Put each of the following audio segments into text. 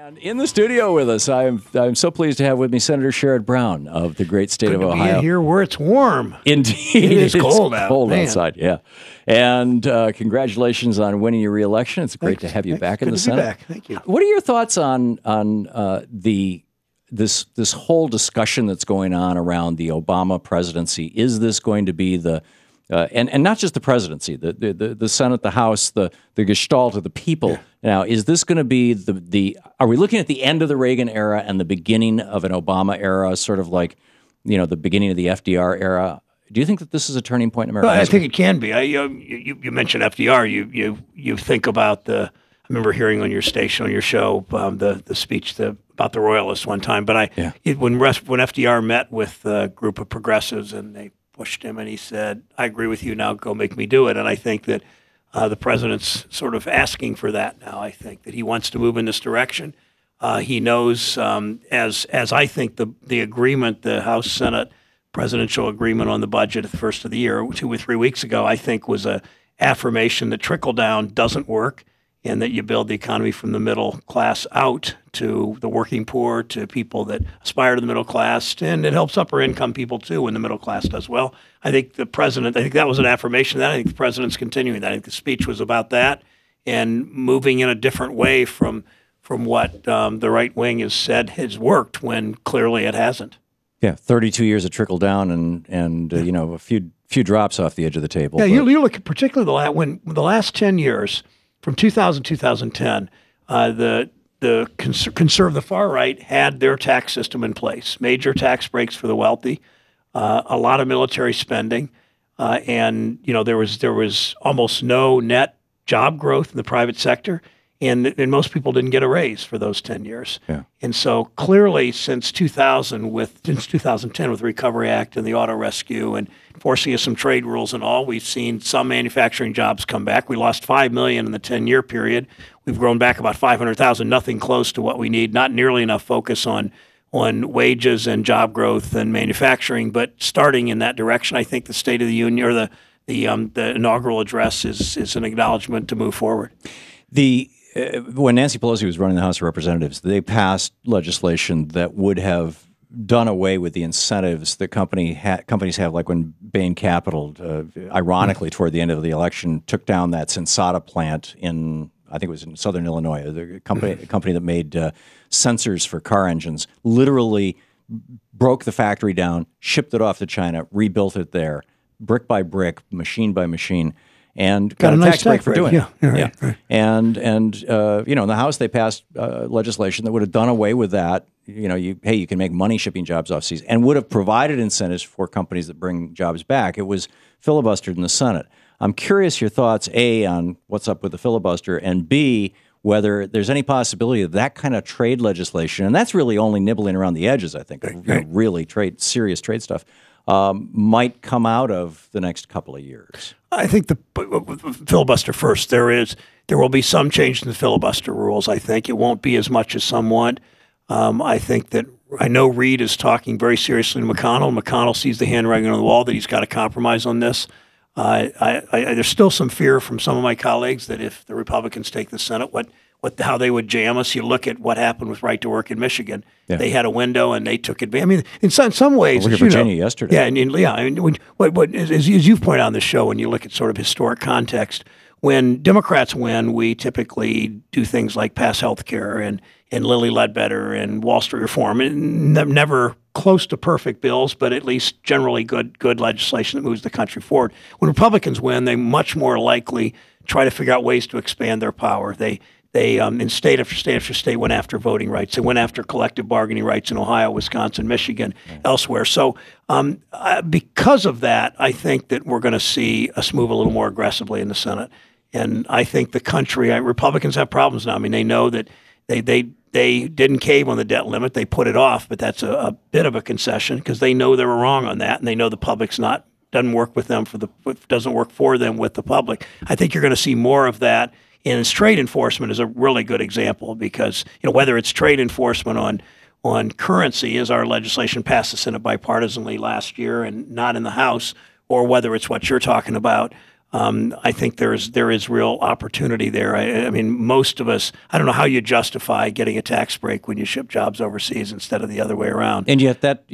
And in the studio with us, I'm so pleased to have with me Senator Sherrod Brown of the great state of Ohio. Be here where it's warm. Indeed, it is cold out. Cold outside, yeah. And congratulations on winning your re-election. It's great to have you back in the Senate. Good to be back. Thank you. What are your thoughts on this whole discussion that's going on around the Obama presidency? Is this going to be the and not just the presidency, the Senate, the House, the gestalt of the people. Yeah. Now, is this going to be are we looking at the end of the Reagan era and the beginning of an Obama era, sort of like, the beginning of the FDR era? Do you think that this is a turning point in America? Well, I think it can be. You mentioned FDR. You think about I remember hearing on your station, on your show, the speech about the Royalists one time. But when FDR met with a group of progressives and they pushed him and he said, "I agree with you, now go make me do it." And I think that the president's sort of asking for that now. I think that he wants to move in this direction. He knows, as I think the agreement, the House Senate presidential agreement on the budget at the first of the year, 2 or 3 weeks ago, I think was a affirmation that trickle down doesn't work, and that you build the economy from the middle class out to the working poor, to people that aspire to the middle class, and it helps upper income people too when the middle class does well. I think that was an affirmation of that. I think the president's continuing that. I think the speech was about that and moving in a different way from what the right wing has said has worked when clearly it hasn't. Yeah, 32 years of trickle down and a few drops off the edge of the table. Yeah, you look at particularly the last 10 years, from 2000 to 2010, the far right had their tax system in place, major tax breaks for the wealthy, a lot of military spending, and there was almost no net job growth in the private sector, and most people didn't get a raise for those 10 years. Yeah. And so clearly, since 2010 with the Recovery Act and the auto rescue and enforcing of some trade rules and all, we've seen some manufacturing jobs come back. We lost 5 million in the 10-year period. We've grown back about 500,000, nothing close to what we need, not nearly enough focus on wages and job growth and manufacturing, but starting in that direction. I think the State of the Union or the inaugural address is an acknowledgement to move forward. When Nancy Pelosi was running the House of Representatives, they passed legislation that would have done away with the incentives that companies have, like when Bain Capital, ironically, toward the end of the election, took down that Sensata plant I think it was in southern Illinois, a company that made sensors for car engines, literally broke the factory down, shipped it off to China, rebuilt it there, brick by brick, machine by machine, and got a nice tax break for doing it. Yeah. Right. And in the House they passed legislation that would have done away with that. You can make money shipping jobs overseas, and would have provided incentives for companies that bring jobs back. It was filibustered in the Senate. I'm curious your thoughts, A, on what's up with the filibuster, and B, whether there's any possibility of that kind of trade legislation, and that's really only nibbling around the edges, I think, really serious trade stuff, might come out of the next couple of years. I think the filibuster first. There will be some change in the filibuster rules. I think it won't be as much as some want. I know Reid is talking very seriously to McConnell. McConnell sees the handwriting on the wall that he's got to compromise on this. There's still some fear from some of my colleagues that if the Republicans take the Senate, how they would jam us. You look at what happened with right to work in Michigan. Yeah. They had a window and they took advantage. I mean, in some ways, look at Virginia yesterday. Yeah, as you've pointed out on the show, when you look at sort of historic context, when Democrats win, we typically do things like pass health care and Lilly Ledbetter and Wall Street reform, and never close to perfect bills, but at least generally good legislation that moves the country forward. When Republicans win, they much more likely try to figure out ways to expand their power. They in state after state after state went after voting rights. They went after collective bargaining rights in Ohio, Wisconsin, Michigan, elsewhere. So because of that, I think that we're going to see us move a little more aggressively in the Senate. And I think the country, Republicans have problems now. I mean, they know that they didn't cave on the debt limit. They put it off, but that's a bit of a concession because they know they were wrong on that, and they know the public's doesn't work with them doesn't work for them with the public. I think you're going to see more of that. And trade enforcement is a really good example because whether it's trade enforcement on currency, as our legislation passed the Senate bipartisanly last year and not in the House, or whether it's what you're talking about, I think there is real opportunity there. I mean, most of us, I don't know how you justify getting a tax break when you ship jobs overseas instead of the other way around. And yet that,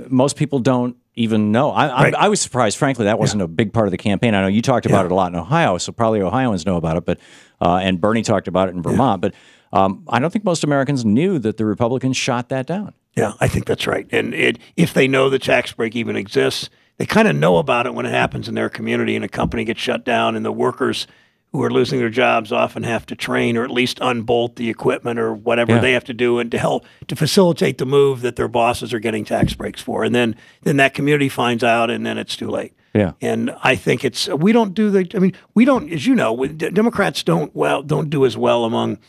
most people don't even know. I was surprised, frankly, that wasn't a big part of the campaign. I know you talked about it a lot in Ohio, so probably Ohioans know about it, but and Bernie talked about it in Vermont, but I don't think most Americans knew that the Republicans shot that down. Yeah, I think that's right. And if they know the tax break even exists, they kind of know about it when it happens in their community and a company gets shut down, and the workers who are losing their jobs often have to train or at least unbolt the equipment or whatever they have to do, and to help to facilitate the move that their bosses are getting tax breaks for. And then that community finds out, and then it's too late. Yeah. And I think we don't, as you know, Democrats don't do as well among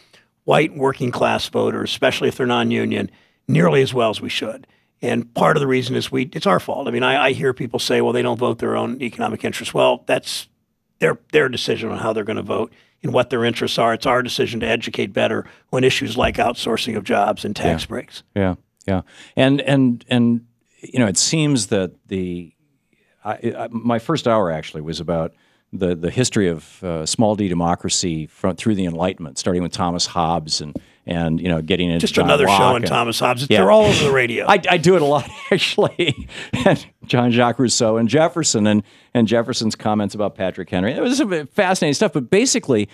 white working class voters, especially if they're non-union, nearly as well as we should. And part of the reason is it's our fault. I mean, I hear people say, well, they don't vote their own economic interests. Well, that's their decision on how they're going to vote and what their interests are. It's our decision to educate better on issues like outsourcing of jobs and tax breaks. Yeah, yeah. And it seems that my first hour actually was about the history of small d democracy through the Enlightenment, starting with Thomas Hobbes and getting into just John another Locke show on Thomas Hobbes. They're all over the radio. I do it a lot actually. And Jean-Jacques Rousseau and Jefferson and Jefferson's comments about Patrick Henry. It was fascinating stuff. But basically,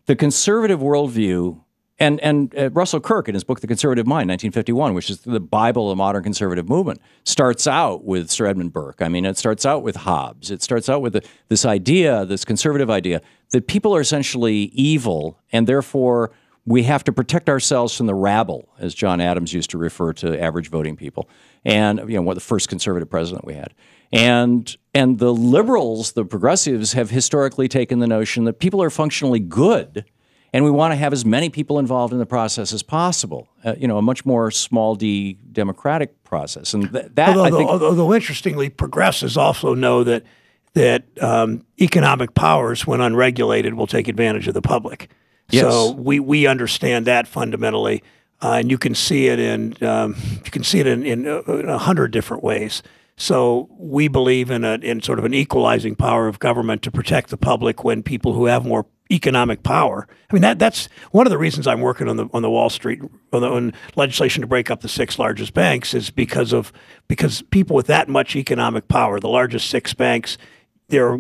the conservative worldview. And Russell Kirk, in his book, The Conservative Mind, 1951, which is the Bible of the modern conservative movement, starts out with Sir Edmund Burke. I mean, it starts out with Hobbes. It starts out with this idea, this conservative idea, that people are essentially evil, and therefore we have to protect ourselves from the rabble, as John Adams used to refer to average voting people, and what the first conservative president we had. And the liberals, the progressives, have historically taken the notion that people are functionally good, and we want to have as many people involved in the process as possible. A much more small d democratic process. And although interestingly, progressives also know that economic powers, when unregulated, will take advantage of the public. Yes. So we understand that fundamentally, and you can see it in 100 different ways. So we believe in sort of an equalizing power of government to protect the public when people who have more economic power. I mean, that's one of the reasons I'm working on the Wall Street on legislation to break up the 6 largest banks is because people with that much economic power, the largest 6 banks, their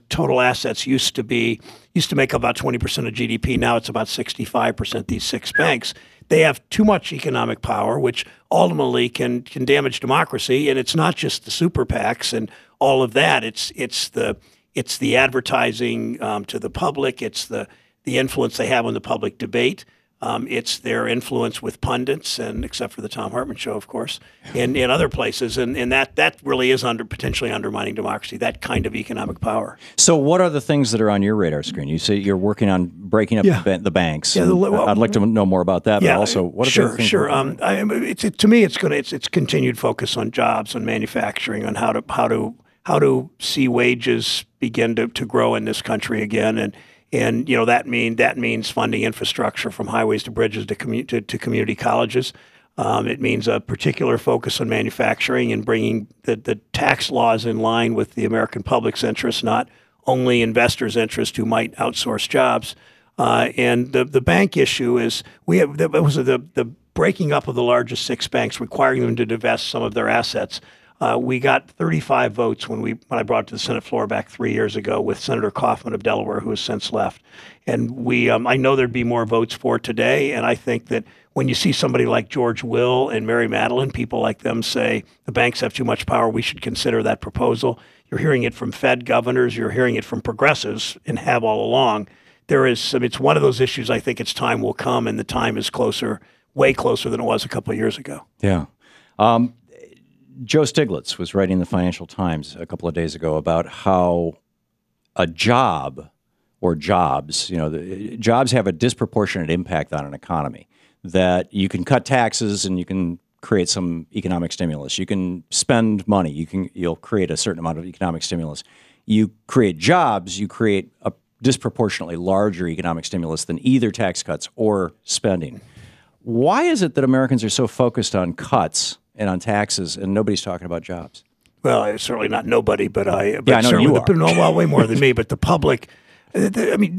total assets used to make about 20% of GDP. Now it's about 65%. These 6 banks, they have too much economic power, which ultimately can damage democracy. And it's not just the super PACs and all of that. It's the advertising to the public. It's the influence they have on the public debate. It's their influence with pundits, and except for the Thom Hartmann show, of course, in other places. And that really is potentially undermining democracy, that kind of economic power. So what are the things that are on your radar screen? You say you're working on breaking up the banks. Yeah, I'd like to know more about that, but also what are the things? Sure. To me, it's continued focus on jobs, on manufacturing, on how to see wages begin to grow in this country again, and that means funding infrastructure from highways to bridges to community colleges. It means a particular focus on manufacturing and bringing the tax laws in line with the American public's interests, not only investors' interests who might outsource jobs. And the bank issue is the breaking up of the largest 6 banks, requiring them to divest some of their assets. We got 35 votes when I brought it to the Senate floor back 3 years ago with Senator Kaufman of Delaware, who has since left. And I know there'd be more votes for it today. And I think that when you see somebody like George Will and Mary Madeline, people like them say the banks have too much power, we should consider that proposal. You're hearing it from Fed governors. You're hearing it from progressives, and have all along. It's one of those issues. I think its time will come, and the time is closer, way closer than it was a couple of years ago. Yeah. Joe Stiglitz was writing in the Financial Times a couple of days ago about how a job or jobs, jobs have a disproportionate impact on an economy, that you can cut taxes and you can create some economic stimulus. You can spend money. You'll create a certain amount of economic stimulus. You create jobs, you create a disproportionately larger economic stimulus than either tax cuts or spending. Why is it that Americans are so focused on cuts and on taxes, and nobody's talking about jobs? well, certainly not nobody, but I know certainly you are. no, well, way more than me. But the public, I mean,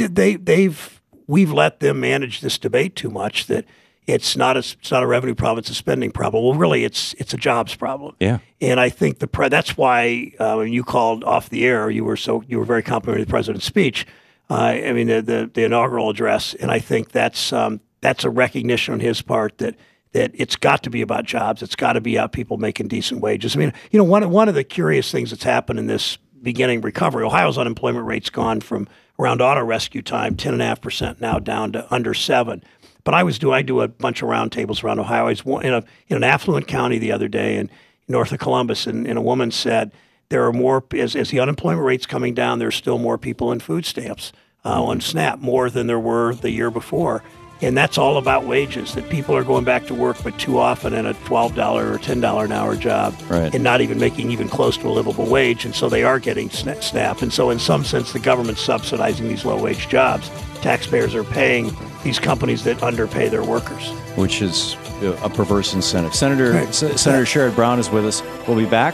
we've let them manage this debate too much that it's not a revenue problem, it's a spending problem. Well, really, it's a jobs problem. Yeah. And I think that's why when you called off the air, you were very complimentary of the president's speech. I mean, the inaugural address, and I think that's a recognition on his part that it's got to be about jobs. It's got to be about people making decent wages. I mean, one of the curious things that's happened in this beginning recovery, Ohio's unemployment rate's gone from around auto rescue time, 10.5% now down to under 7%. But I do a bunch of roundtables around Ohio. I was in an affluent county the other day in north of Columbus, and a woman said there are more, as the unemployment rate's coming down, there's still more people in food stamps on SNAP, more than there were the year before. And that's all about wages, that people are going back to work, but too often in a $12 or $10 an hour job, right, and not even making even close to a livable wage. And so they are getting SNAP. And so in some sense, the government's subsidizing these low-wage jobs. Taxpayers are paying these companies that underpay their workers. Which is a perverse incentive. Senator Sherrod Brown is with us. We'll be back